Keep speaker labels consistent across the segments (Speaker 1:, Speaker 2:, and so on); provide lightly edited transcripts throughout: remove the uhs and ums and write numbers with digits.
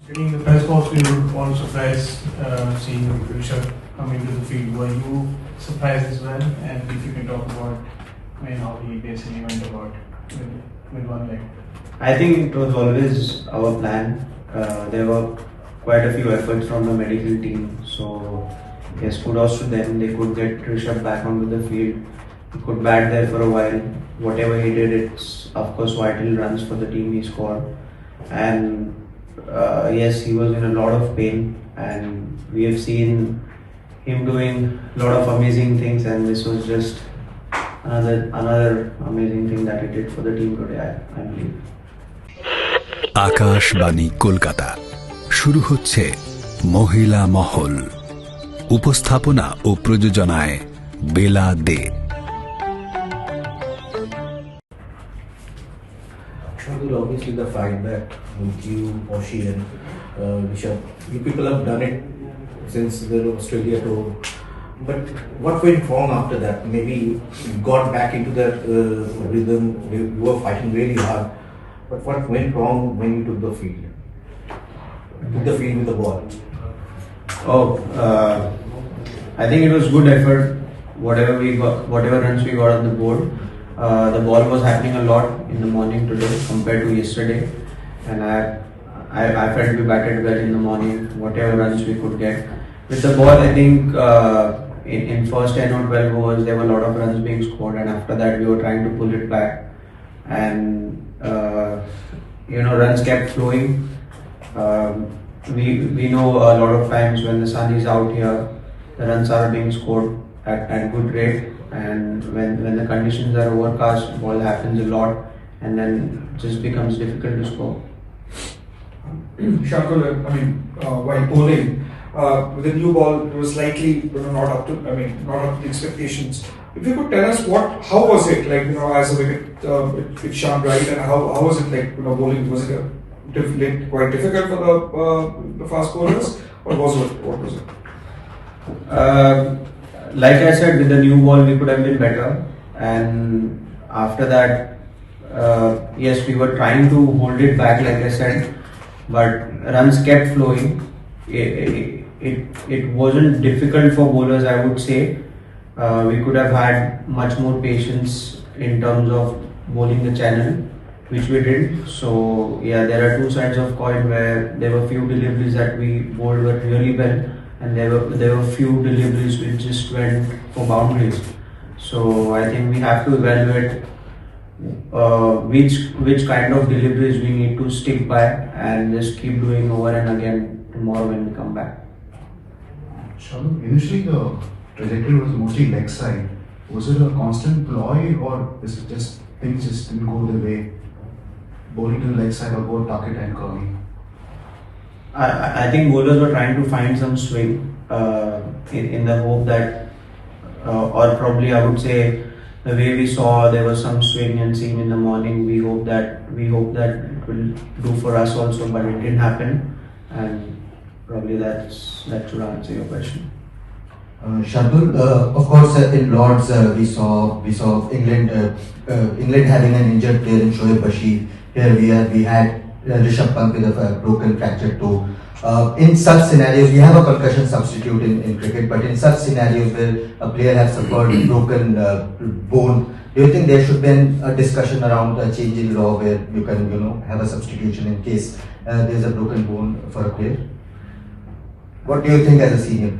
Speaker 1: During the press box, we were all surprised seeing Rishabh coming to the field. Were you surprised as well? And if you can talk about how he basically went about with one leg.
Speaker 2: I think it was always our plan. There were quite a few efforts from the medical team. So, yes, kudos to them. They could get Rishabh back onto the field. He could bat there for a while. Whatever he did, it's of course vital runs for the team he scored. And yes, he was in a lot of pain. And we have seen him doing a lot of amazing things. And this was just another amazing thing that he did for the team today, I believe.
Speaker 3: Akashvani Kolkata শুরু হচ্ছে মহিলা মহল। উপস্থাপনা ও প্রযোজনায় বেলা দে।
Speaker 4: Obviously, the fight back with you, Poshi, and Rishabh, you people have done it since the Australia tour. But what went wrong after that? Maybe you got back into that rhythm. You were fighting really hard. But what went wrong when you took the field? Took the field with the ball.
Speaker 2: I think it was good effort. Whatever runs we got on the board. The ball was happening a lot in the morning today compared to yesterday, and I felt we batted well in the morning. Whatever runs we could get with the ball, I think in first 10 or 12 overs there were a lot of runs being scored, and after that we were trying to pull it back, and runs kept flowing. We know a lot of times when the sun is out here, the runs are being scored at good rate. And when the conditions are overcast, ball happens a lot, and then it just becomes difficult to score.
Speaker 5: Shardul, while bowling, with the new ball, it was slightly not up to the expectations. If you could tell us how was it like as a wicket it shone right, and how was it like bowling? Was it quite difficult for the fast bowlers, or what was it?
Speaker 2: Like I said, with the new ball we could have been better, and after that, yes, we were trying to hold it back, like I said, but runs kept flowing. It wasn't difficult for bowlers, I would say. We could have had much more patience in terms of bowling the channel, which we did. So yeah, there are two sides of coin, where there were few deliveries that we bowled really well, and there were few deliveries which just went for boundaries. So I think we have to evaluate which kind of deliveries we need to stick by, and just keep doing over and again tomorrow when we come back.
Speaker 6: Shardul, initially the trajectory was mostly leg side. Was it a constant ploy, or is it just things just didn't go the way? Bowling to the leg side or both Tuckett and Curly?
Speaker 2: I think bowlers were trying to find some swing in the hope that, or probably I would say, the way we saw there was some swing and seam in the morning. We hope that it will do for us also, but it didn't happen, and probably that should answer your question.
Speaker 7: Shardul, of course, in Lords we saw England having an injured player in Shoaib Bashir. Here we had Rishabh Pant with a broken fractured toe. In such scenarios, we have a concussion substitute in cricket, but in such scenarios where a player has suffered broken bone, do you think there should be a discussion around a change in law where you can have a substitution in case there's a broken bone for a player? What do you think as a senior?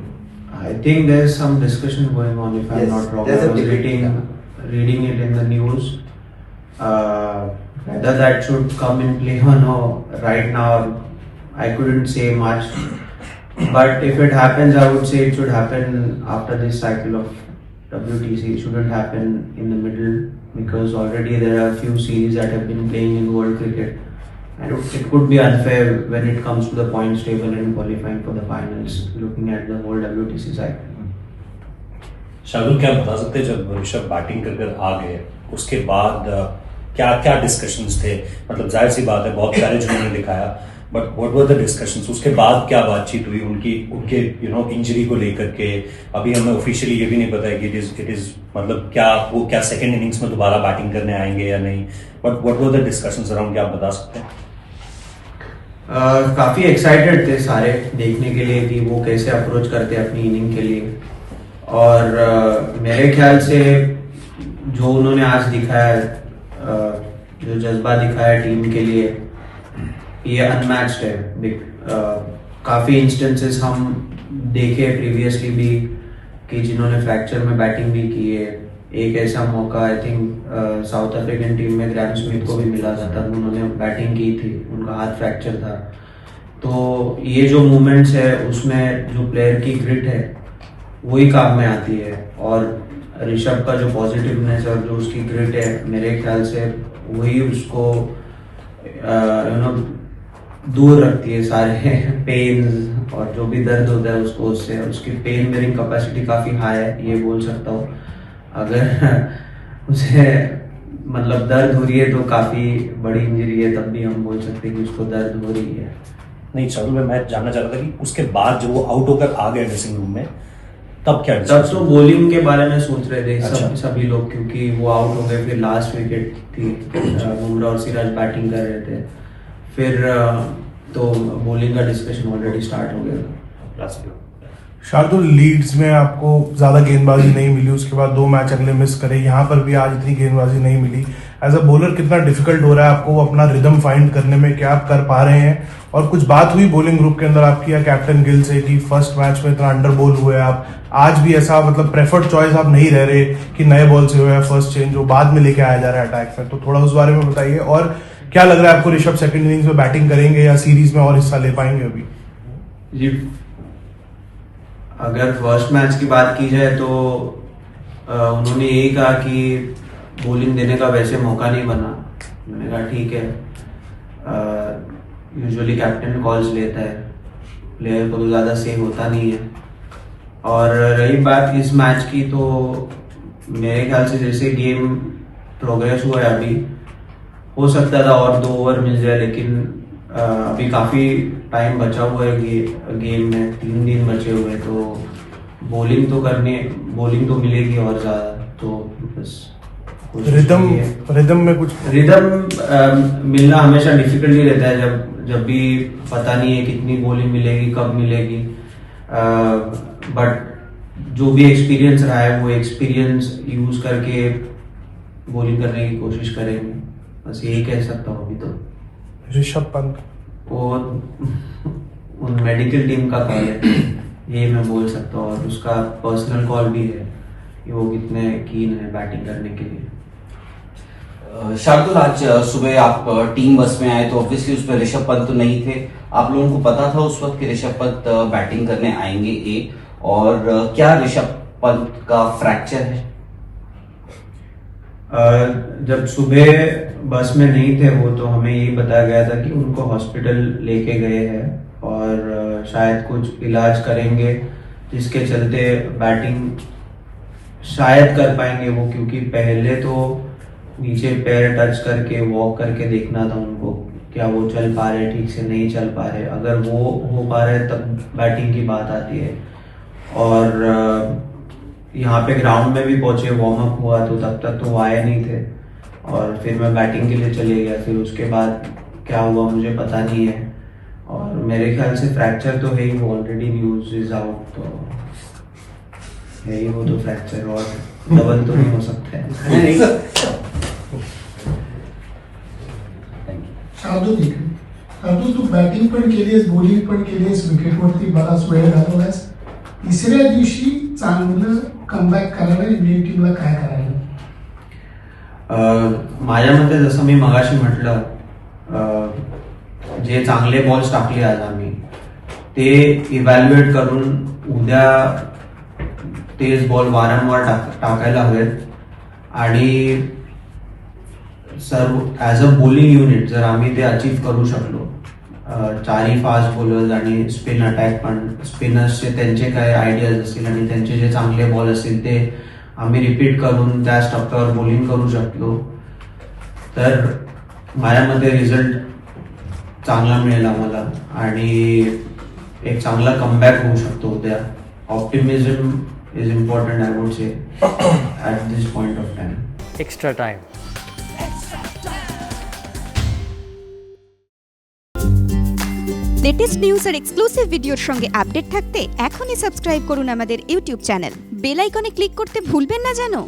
Speaker 2: I think there's some discussion going on, if I'm not wrong. I was reading it in the news. Whether that should come in play or no, right now I couldn't say much. But if it happens, I would say it should happen after this cycle of WTC. It shouldn't happen in the middle, because already there are a few series that have been playing in world cricket, and it could be unfair when it comes to the points table and qualifying for the finals, looking at the whole WTC cycle.
Speaker 8: Shardul, क्या बता सकते हैं जब Rishabh batting कर आ गए उसके बाद क्या क्या डिस्कशंस थे? मतलब जाहिर सी बात है बहुत प्यारे जिन्होंने दिखाया, but what were the discussions? उसके बाद क्या बातचीत हुई उनके इंजरी को लेकर के? अभी हमें ऑफिशियली ये भी नहीं पता है कि इट इज मतलब क्या सेकंड इनिंग्स में दोबारा बैटिंग करने आएंगे या नहीं, but what were the discussions around, क्या आप बता सकते हैं?
Speaker 2: काफ़ी एक्साइटेड थे सारे देखने के लिए कि वो कैसे अप्रोच करते हैं अपनी इनिंग के लिए। और मेरे ख्याल से जो उन्होंने आज दिखाया है, जो जज्बा दिखाया है टीम के लिए, ये अनमैच्ड है। काफ़ी इंस्टेंसेस हम देखे प्रीवियसली भी कि जिन्होंने फ्रैक्चर में बैटिंग भी की है। एक ऐसा मौका I think south African team में ग्रैम स्मिथ को भी मिला था, तब उन्होंने बैटिंग की थी, उनका हाथ फ्रैक्चर था। तो ये जो मूवमेंट्स है उसमें जो प्लेयर की ग्रिट है वही काम में आती है। और ऋषभ का जो पॉजिटिवनेस और जो उसकी ग्रिट है, मेरे ख्याल से वही उसको दूर रखती है सारे पेन्स और जो भी दर्द होता है उसको, उससे उसकी पेन बेयरिंग कैपेसिटी काफ़ी हाई है, ये बोल सकता हूँ। अगर उसे मतलब दर्द हो रही है तो काफ़ी बड़ी इंजरी है, तब भी हम बोल सकते हैं कि उसको दर्द हो रही है।
Speaker 8: नहीं शार्दुल भाई, मैं जानना चाह रहा था कि उसके बाद जब वो आउट होकर आ गए ड्रेसिंग रूम में, तब क्या
Speaker 2: तब तो बॉलिंग के बारे में सोच रहे थे
Speaker 8: अच्छा।
Speaker 2: सभी लोग, क्योंकि वो आउट हो गए। फिर लास्ट विकेट थी, बुमराह और सिराज बैटिंग कर रहे थे। फिर तो बॉलिंग का डिस्कशन ऑलरेडी स्टार्ट हो गया था।
Speaker 9: शार्दुल, लीड्स में आपको ज़्यादा गेंदबाजी नहीं मिली, उसके बाद 2 मैच अगले मिस करे, यहाँ पर भी आज इतनी गेंदबाजी नहीं मिली। एज अ बॉलर कितना डिफिकल्ट हो रहा है आपको अपना रिदम फाइंड करने में, क्या आप कर पा रहे हैं? और कुछ बात हुई बॉलिंग ग्रुप के अंदर आपकी या कैप्टन गिल से कि फर्स्ट मैच में इतना अंडर बॉल हुए आप, आज भी ऐसा मतलब प्रेफर्ड चॉइस आप नहीं रह रहे कि नए बॉल से हुए फर्स्ट चेंज जो बाद में लेके आया जा रहा है अटैक में, तो थोड़ा उस बारे में बताइए। और क्या लग रहा है आपको, ऋषभ सेकंड इनिंग्स में बैटिंग करेंगे या सीरीज में और हिस्सा ले पाएंगे अभी?
Speaker 2: जी, अगर फर्स्ट मैच की बात की जाए तो उन्होंने यही कहा कि बॉलिंग देने का वैसे मौका नहीं बना। मैंने कहा ठीक है, यूजुअली कैप्टन कॉल्स लेता है, प्लेयर को तो ज़्यादा सेव होता नहीं है। और रही बात इस मैच की, तो मेरे ख्याल से जैसे गेम प्रोग्रेस हुआ है अभी, हो सकता था और 2 ओवर मिल जाए, लेकिन अभी काफ़ी टाइम बचा हुआ है गेम में, 3 दिन बचे हुए हैं, तो बॉलिंग तो मिलेगी और ज़्यादा। तो बस
Speaker 9: रिदम में कुछ
Speaker 2: रिदम मिलना हमेशा डिफिकल्ट ही रहता है जब भी पता नहीं है कितनी बॉलिंग मिलेगी, कब मिलेगी। बट जो भी एक्सपीरियंस रहा है वो एक्सपीरियंस यूज करके बॉलिंग करने की कोशिश करेंगे, बस यही कह सकता हूँ अभी तो।
Speaker 9: ऋषभ पंत
Speaker 2: वो उन मेडिकल टीम का कॉल है, ये मैं बोल सकता हूँ, और उसका पर्सनल कॉल भी है कि वो कितने कीन है बैटिंग करने के लिए।
Speaker 10: शार्दुल, आज सुबह आप टीम बस में आए तो ऑब्वियसली उस पर ऋषभ पंत तो नहीं थे। आप लोगों को पता था उस वक्त कि ऋषभ पंत बैटिंग करने आएंगे और क्या ऋषभ पंत का फ्रैक्चर है?
Speaker 2: जब सुबह बस में नहीं थे वो, तो हमें यही बताया गया था कि उनको हॉस्पिटल लेके गए हैं और शायद कुछ इलाज करेंगे, जिसके चलते बैटिंग शायद कर पाएंगे वो, क्योंकि पहले तो नीचे पैर टच करके वॉक करके देखना था उनको, क्या वो चल पा रहे, ठीक से नहीं चल पा रहे। अगर वो हो पा रहे तब बैटिंग की बात आती है। और यहाँ पे ग्राउंड में भी पहुंचे, वार्म अप हुआ, तो तब तक तो वो आए नहीं थे और फिर मैं बैटिंग के लिए चले गया। फिर उसके बाद क्या हुआ मुझे पता नहीं है, और मेरे ख्याल से फ्रैक्चर तो है ही, वो ऑलरेडी न्यूज इज आउट, तो है ही वो तो फ्रैक्चर, और डबल तो नहीं हो सकता है।
Speaker 11: शार्दुल, तू बॅटिंग पण केलीस, बॉलिंग पण केलीस, विकेटवरती बराच वेळ घालवलास. तिसऱ्या दिवशी चांगलं कमबॅक करायला इंडियन टीमला काय करायला?
Speaker 2: माझ्या मते जसं मी मगाशी म्हटलं, जे चांगले बॉल्स टाकले आज आम्ही, ते इव्हॅल्युएट करून उद्या तेच बॉल वारंवार टाकायला हवेत. आणि सर्व ॲज अ बॉलिंग युनिट जर आम्ही ते अचीव करू शकलो, 4ही फास्ट बॉलर्स आणि स्पिन अटॅक पण, स्पिनर्सचे त्यांचे काय आयडियाज असतील आणि त्यांचे जे चांगले बॉल असतील ते आम्ही रिपीट करून त्याच टप्प्यावर बॉलिंग करू शकलो, तर माझ्या मते रिझल्ट चांगला मिळेल आम्हाला आणि एक चांगला कमबॅक होऊ शकतो उद्या. Optimism is important, I would say, at this point of time.
Speaker 12: Extra time. Latest news আর এক্সক্লুসিভ ভিডিওর সঙ্গে আপডেট থাকতে এখনই সাবস্ক্রাইব করুন আমাদের ইউটিউব চ্যানেল। বেল আইকনে ক্লিক করতে ভুলবেন না জানো।